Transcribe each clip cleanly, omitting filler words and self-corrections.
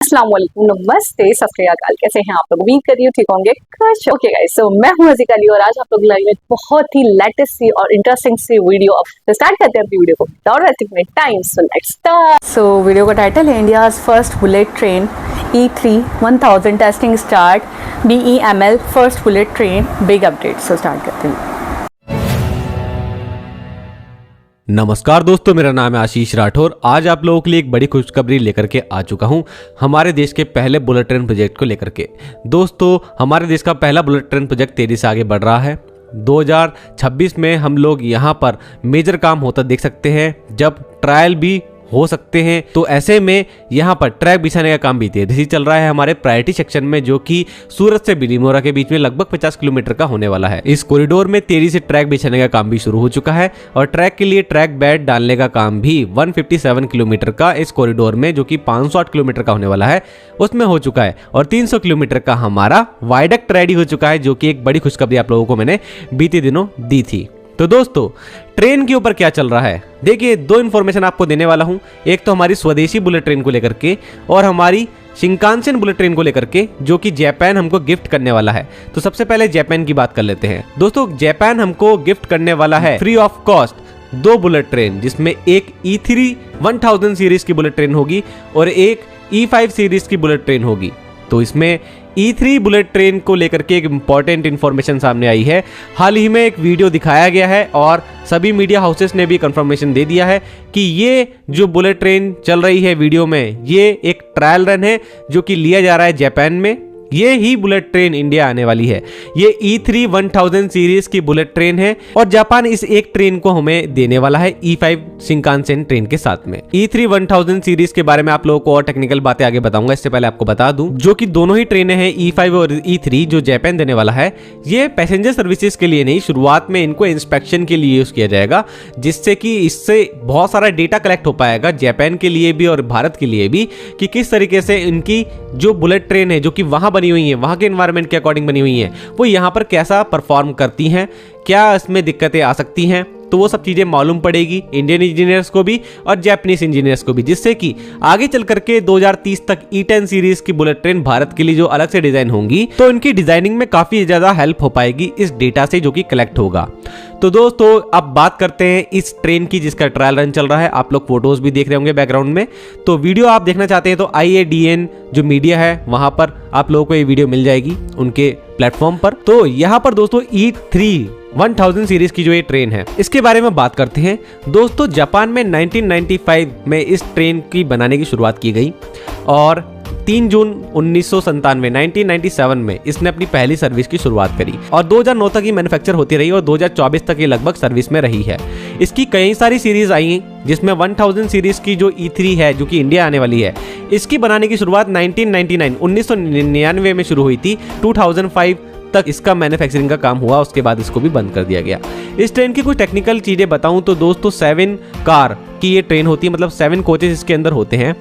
अस्सलाम वालेकुम, नमस्ते, सत श्री अकाल। कैसे हैं आप लोग? उम्मीद कर रही हूँ ठीक होंगे। ओके गाइस, सो मैं हूँ अज़ीज़ अली और आज आप लोग लाइव में बहुत ही लेटेस्ट सी और इंटरेस्टिंग सी वीडियो तो स्टार्ट करते हैं अपनी वीडियो को without wasting my time. So let's start. So video का टाइटल है India's first bullet train E3 1000 testing start, BEML first bullet train big update. So start करते हैं। नमस्कार दोस्तों, मेरा नाम है आशीष राठौर। आज आप लोगों के लिए एक बड़ी खुशखबरी लेकर के आ चुका हूं हमारे देश के पहले बुलेट ट्रेन प्रोजेक्ट को लेकर के। दोस्तों, हमारे देश का पहला बुलेट ट्रेन प्रोजेक्ट तेजी से आगे बढ़ रहा है। 2026 में हम लोग यहां पर मेजर काम होता देख सकते हैं, जब ट्रायल भी हो सकते हैं। तो ऐसे में यहाँ पर ट्रैक बिछाने का काम भी तेजी चल रहा है हमारे प्रायोरिटी सेक्शन में, जो कि सूरत से बिलीमोरा के बीच में लगभग 50 किलोमीटर का होने वाला है। इस कॉरिडोर में तेजी से ट्रैक बिछाने का काम भी शुरू हो चुका है और ट्रैक के लिए ट्रैक बेड डालने का काम भी 157 किलोमीटर का इस कॉरिडोर में, जो कि 508 किलोमीटर का होने वाला है, उसमें हो चुका है। और 300 किलोमीटर का हमारा वायडक्ट रेडी हो चुका है, जो कि एक बड़ी खुशखबरी आप लोगों को मैंने बीते दिनों दी थी। तो दोस्तों, ट्रेन के ऊपर क्या चल रहा है, देखिए दो इन्फॉर्मेशन आपको देने वाला हूं। एक तो हमारी स्वदेशी बुलेट ट्रेन को लेकर के और हमारी शिंकानसेन बुलेट ट्रेन को लेकर के, जो कि जापान हमको गिफ्ट करने वाला है। तो सबसे पहले जापान की बात कर लेते हैं। दोस्तों, जापान हमको गिफ्ट करने वाला है free of cost 2 bullet train, जिसमें एक E3 1000 सीरीज की बुलेट ट्रेन होगी और एक E5 सीरीज की बुलेट ट्रेन होगी। तो इसमें E3 बुलेट ट्रेन को लेकर के एक इंपॉर्टेंट इन्फॉर्मेशन सामने आई है। हाल ही में एक वीडियो दिखाया गया है और सभी मीडिया हाउसेस ने भी कंफर्मेशन दे दिया है कि ये जो बुलेट ट्रेन चल रही है वीडियो में, ये एक ट्रायल रन है जो कि लिया जा रहा है जापान में। ये ही बुलेट ट्रेन इंडिया आने वाली है। ये E3 1000 सीरीज की बुलेट ट्रेन है और जापान इस एक ट्रेन को हमें देने वाला है E5 शिंकानसेन ट्रेन के साथ में। E3 1000 सीरीज के बारे में आप लोगों को और टेक्निकल बातें आगे बताऊंगा। इससे पहले आपको बता दूं, जो कि दोनों ही ट्रेनें हैं E5 और E3 जो जापान देने वाला है, ये पैसेंजर सर्विसेज के लिए नहीं, शुरुआत में इनको इंस्पेक्शन के लिए यूज किया जाएगा, जिससे कि इससे बहुत सारा डेटा कलेक्ट हो पाएगा जापान के लिए भी और भारत के लिए भी, कि किस तरीके से इनकी जो बुलेट ट्रेन है, जो कि वहां बनी हुई है, वहां के एनवायरनमेंट के अकॉर्डिंग बनी हुई है, वो यहाँ पर कैसा परफॉर्म करती हैं, क्या इसमें दिक्कतें आ सकती हैं। तो वो सब चीजें मालूम पड़ेगी इंडियन इंजीनियर्स को भी और जापानीज इंजीनियर्स को भी, जिससे कि आगे चल करके 2030 तक E10 सीरीज की बुलेट ट्रेन भारत के लिए जो अलग से डिजाइन होंगी, तो इनकी डिजाइनिंग में काफी ज्यादा हेल्प हो पाएगी इस डेटा से जो कि कलेक्ट होगा। तो दोस्तों, अब बात करते हैं इस ट्रेन की जिसका ट्रायल रन चल रहा है। आप लोग फोटोज भी देख रहे होंगे बैकग्राउंड में। तो वीडियो आप देखना चाहते हैं तो IADN जो मीडिया है, वहां पर आप लोगों को ये वीडियो मिल जाएगी उनके प्लेटफॉर्म पर। तो यहाँ पर दोस्तों E3 1000 सीरीज की जो ये ट्रेन है, इसके बारे में बात करते हैं। दोस्तों, जापान में 1995 में इस ट्रेन की बनाने की शुरुआत की गई और 3 जून 1997 में इसने अपनी पहली सर्विस की शुरुआत करी और 2009 तक ये मैन्युफैक्चर होती रही और 2024 तक ये लगभग सर्विस में रही है। इसकी कई सारी सीरीज आई, जिसमें 1000 सीरीज की जो E3 है, जो कि इंडिया आने वाली है, इसकी बनाने की शुरुआत 1999 में शुरू हुई थी। 2005 तक इसका मैन्युफैक्चरिंग का काम हुआ, उसके बाद इसको भी बंद कर दिया गया। इस ट्रेन की कुछ टेक्निकल चीजें बताऊं तो दोस्तों, 7 कार की ये ट्रेन होती है, मतलब 7 कोचेस इसके अंदर होते हैं,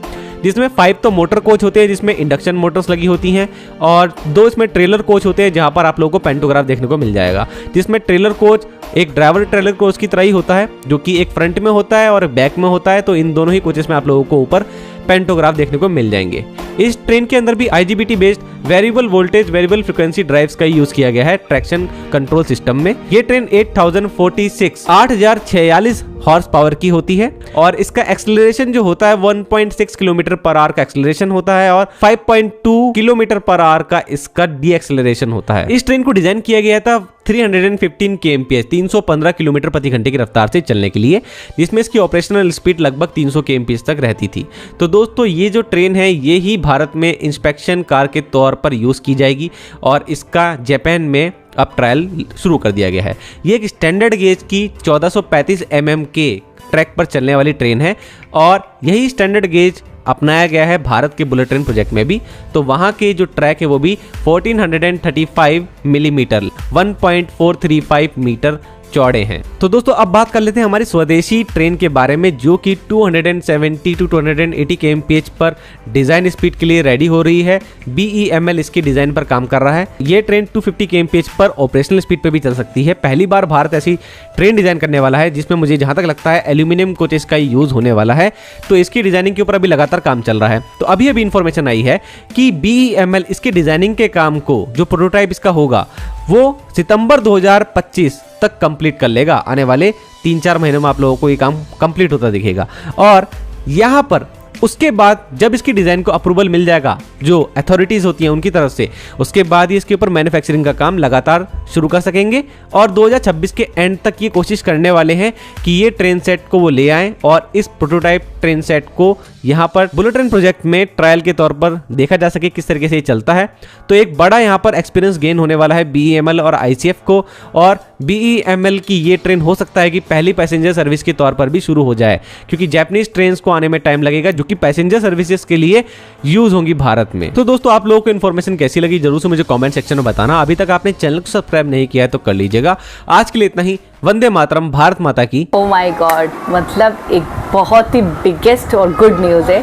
जिसमें 5 तो मोटर कोच होते हैं जिसमें इंडक्शन मोटर्स लगी होती हैं और 2 इसमें ट्रेलर कोच होते हैं, जहां पर आप लोगों को पेंटोग्राफ देखने को मिल जाएगा। जिसमें ट्रेलर कोच एक ड्राइवर ट्रेलर कोच की तरह ही होता है, जो कि एक फ्रंट में होता है और बैक में होता है। तो इन दोनों ही कोचेस में आप लोगों को ऊपर पेंटोग्राफ देखने को मिल जाएंगे। इस ट्रेन के अंदर भी IGBT based variable voltage variable frequency drives का यूज किया गया है ट्रैक्शन कंट्रोल सिस्टम में। ये ट्रेन 8046 हॉर्स पावर की होती है और इसका एक्सेलरेशन जो होता है 1.6 किलोमीटर पर आवर का एक्सेलरेशन होता है और 5.2 किलोमीटर पर आवर का इसका डी एक्सेलरेशन होता है। इस ट्रेन को डिजाइन किया गया था 315 kmph 315 किलोमीटर प्रति घंटे की रफ्तार से चलने के लिए, जिसमें इसकी ऑपरेशनल स्पीड लगभग 300 kmph तक रहती थी। तो दोस्तों, ये जो ट्रेन है, ये ही भारत में इंस्पेक्शन कार के तौर पर यूज की जाएगी और इसका जापान में अब ट्रायल शुरू कर दिया गया है। ये एक स्टैंडर्ड गेज की 1435 mm के ट्रैक पर चलने वाली ट्रेन है और यही स्टैंडर्ड गेज अपनाया गया है भारत के बुलेट ट्रेन प्रोजेक्ट में भी। तो वहां के जो ट्रैक है वो भी 1435 मिलीमीटर 1.435 मीटर चौड़े हैं। तो दोस्तों अब बात कर लेते हैं हमारी स्वदेशी ट्रेन के बारे में, जो कि 270 टू 280 kmph पर डिजाइन स्पीड के लिए रेडी हो रही है। BEML इसकी डिजाइन पर काम कर रहा है। ये ट्रेन 250 kmph पर ऑपरेशनल स्पीड पे भी चल सकती है। पहली बार भारत ऐसी ट्रेन डिजाइन करने वाला है जिसमें मुझे जहां तक लगता है एल्यूमिनियम कोचेस का यूज होने वाला है। तो इसकी डिजाइनिंग के ऊपर अभी लगातार काम चल रहा है। तो अभी इंफॉर्मेशन आई है कि BEML इसके डिजाइनिंग के काम को, जो प्रोटोटाइप इसका होगा, वो सितंबर 2025 तक कंप्लीट कर लेगा। आने वाले 3-4 महीनों में आप लोगों को ये काम कंप्लीट होता दिखेगा। और यहाँ पर उसके बाद जब इसकी डिज़ाइन को अप्रूवल मिल जाएगा जो अथॉरिटीज़ होती हैं उनकी तरफ से, उसके बाद ही इसके ऊपर मैन्युफैक्चरिंग का काम लगातार शुरू कर सकेंगे। और 2026 के एंड तक ये कोशिश करने वाले हैं कि ये ट्रेन सेट को वो ले आएँ और इस प्रोटोटाइप ट्रेन सेट को यहाँ पर बुलेट ट्रेन प्रोजेक्ट में ट्रायल के तौर पर देखा जा सके किस तरीके से ये चलता है। तो एक बड़ा यहाँ पर एक्सपीरियंस गेन होने वाला है BEML और ICF को। और BEML की ये ट्रेन हो सकता है कि पहली पैसेंजर सर्विस के तौर पर भी शुरू हो जाए, क्योंकि जापानीज ट्रेन को आने में टाइम लगेगा जो कि पैसेंजर सर्विसेज के लिए यूज होंगी भारत में। तो दोस्तों आप लोगों को इन्फॉर्मेशन कैसी लगी जरूर से मुझे कमेंट सेक्शन में बताना। अभी तक आपने चैनल को सब्सक्राइब नहीं किया है तो कर लीजिएगा। आज के लिए इतना ही। वंदे मातरम, भारत माता की। ओ माय गॉड, मतलब एक बहुत ही बिगेस्ट और गुड न्यूज़ है।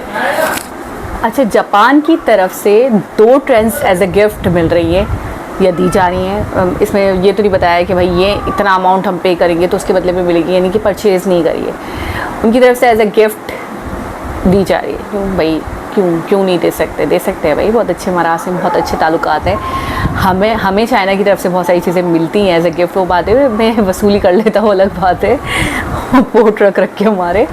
अच्छा, जापान की तरफ से 2 ट्रेन्स एज अ गिफ्ट मिल रही है या दी जा रही हैं। इसमें ये तो नहीं बताया कि भाई ये इतना अमाउंट हम पे करेंगे तो उसके बदले में मिलेगी, यानी कि परचेज़ नहीं करिए, उनकी तरफ से एज अ गिफ्ट दी जा रही है। क्यों भाई, क्यों नहीं दे सकते हैं भाई। बहुत अच्छे मरासिम, बहुत अच्छे ताल्लुकात हैं। हमें चाइना की तरफ से बहुत सारी चीज़ें मिलती हैं एज अ गिफ्ट। वो बात है, मैं वसूली कर लेता हूँ, अलग बात है, पोर्ट रख के हमारे।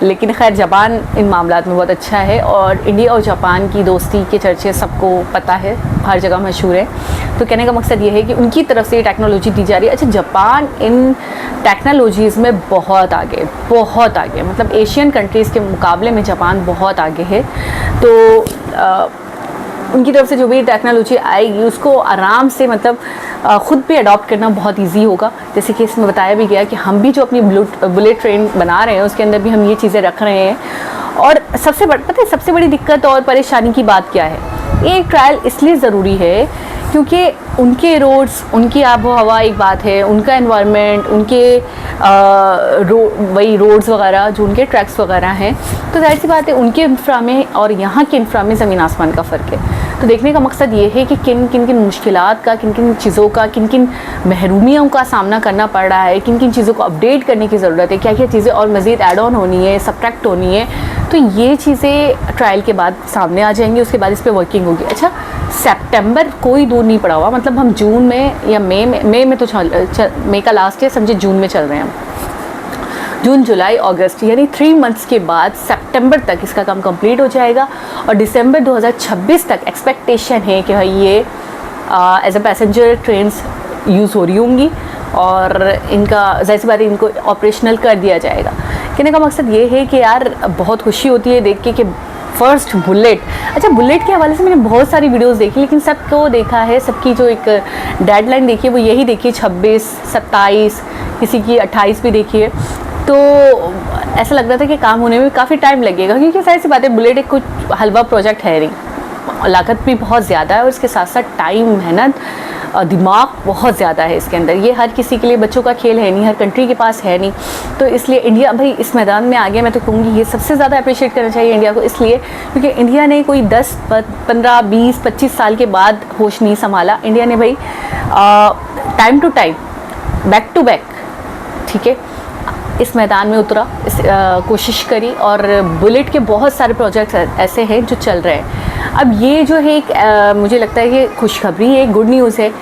लेकिन खैर जापान इन मामलात में बहुत अच्छा है और इंडिया और जापान की दोस्ती के चर्चे सबको पता है, हर जगह मशहूर है। तो कहने का मकसद ये है कि उनकी तरफ से ये टेक्नोलॉजी दी जा रही है। अच्छा, जापान इन टेक्नोलॉजीज़ में बहुत आगे, मतलब एशियन कंट्रीज़ के मुकाबले में जापान बहुत आगे है। तो उनकी तरफ से जो भी टेक्नोलॉजी आएगी उसको आराम से, मतलब ख़ुद भी अडॉप्ट करना बहुत इजी होगा। जैसे कि इसमें बताया भी गया कि हम भी जो अपनी बुलेट ट्रेन बना रहे हैं उसके अंदर भी हम ये चीज़ें रख रहे हैं। और सबसे बड़ी दिक्कत और परेशानी की बात क्या है, ये ट्रायल इसलिए ज़रूरी है क्योंकि उनके रोड्स, उनकी आबो हवा एक बात है, उनका एनवायरनमेंट, उनके वही रोड्स वगैरह जो उनके ट्रैक्स वगैरह हैं, तो जाहिर सी बात है उनके इंफ्रा में और यहाँ के इंफ्रा में ज़मीन आसमान का फ़र्क है। तो देखने का मकसद ये है कि किन किन मुश्किलात का, किन किन चीज़ों का, किन किन महरूमियों का सामना करना पड़ रहा है, किन किन चीज़ों को अपडेट करने की ज़रूरत है, क्या क्या चीज़ें और मज़ीद ऐड ऑन होनी है, सब्ट्रैक्ट होनी है। तो ये चीज़ें ट्रायल के बाद सामने आ जाएंगी, उसके बाद इस पर वर्किंग होगी। अच्छा, सितंबर कोई दूर नहीं पड़ा हुआ, मतलब हम जून में या मई में तो मई का लास्ट है, समझे जून में चल रहे हैं हम, जून, जुलाई, अगस्त, यानी 3 मंथ्स के बाद सितंबर तक इसका काम कंप्लीट हो जाएगा। और दिसंबर 2026 तक एक्सपेक्टेशन है कि भाई ये as a passenger trains use हो रही होंगी और इनका जाहिर सी बात है इनको ऑपरेशनल कर दिया जाएगा। कहने का मकसद ये है कि यार बहुत खुशी होती है देख के कि फर्स्ट बुलेट। अच्छा, बुलेट के हवाले से मैंने बहुत सारी वीडियोस देखी, लेकिन सबको देखा है, सबकी जो एक डेडलाइन देखी है वो यही देखी है 26, 27, किसी की 28 भी देखी है। तो ऐसा लग रहा था कि काम होने में काफ़ी टाइम लगेगा, क्योंकि सारी सी बात है बुलेट एक कुछ हलवा प्रोजेक्ट है नहीं, लागत भी बहुत ज़्यादा है और इसके साथ साथ टाइम, मेहनत, दिमाग बहुत ज़्यादा है इसके अंदर। ये हर किसी के लिए बच्चों का खेल है नहीं, हर कंट्री के पास है नहीं। तो इसलिए इंडिया भाई इस मैदान में आ गया। मैं तो कहूँगी ये सबसे ज़्यादा अप्रिशिएट करना चाहिए इंडिया को, इसलिए क्योंकि इंडिया ने कोई 10, 15, 20, 25 साल के बाद होश नहीं संभाला। इंडिया ने भाई time to time, back to back, ठीक है, इस मैदान में उतरा, कोशिश करी और बुलेट के बहुत सारे प्रोजेक्ट्स ऐसे हैं जो चल रहे हैं। अब ये जो है एक मुझे लगता है कि खुशखबरी है, गुड न्यूज़ है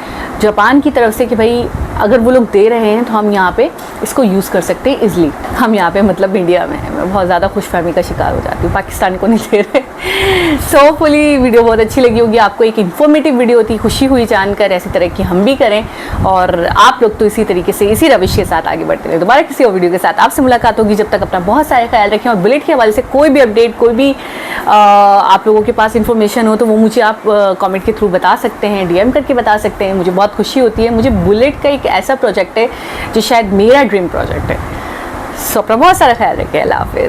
जापान की तरफ से कि भाई अगर वो लोग दे रहे हैं तो हम यहाँ पे इसको यूज़ कर सकते हैं इजली। हम यहाँ पे मतलब इंडिया में हैं, मैं बहुत ज़्यादा खुशफहमी का शिकार हो जाती हूँ, पाकिस्तान को नहीं दे रहे। सो होपफुली वीडियो बहुत अच्छी लगी होगी आपको, एक इन्फॉर्मेटिव वीडियो थी, खुशी हुई जानकर। ऐसी तरह की हम भी करें और आप लोग तो इसी तरीके से, इसी रविश के साथ आगे बढ़ते रहे। दोबारा किसी और वीडियो के साथ आपसे मुलाकात होगी, जब तक अपना बहुत सारा ख्याल रखें। और बुलेट के हवाले से कोई भी अपडेट, कोई भी आप लोगों के पास इन्फॉर्मेशन हो तो वो मुझे आप कमेंट के थ्रू बता सकते हैं, DM करके बता सकते हैं, मुझे बहुत खुशी होती है। मुझे बुलेट का एक ऐसा प्रोजेक्ट है जो शायद मेरा ड्रीम प्रोजेक्ट है। सो अपना बहुत सारा ख्याल रखें। अल्लाह हाफिज़।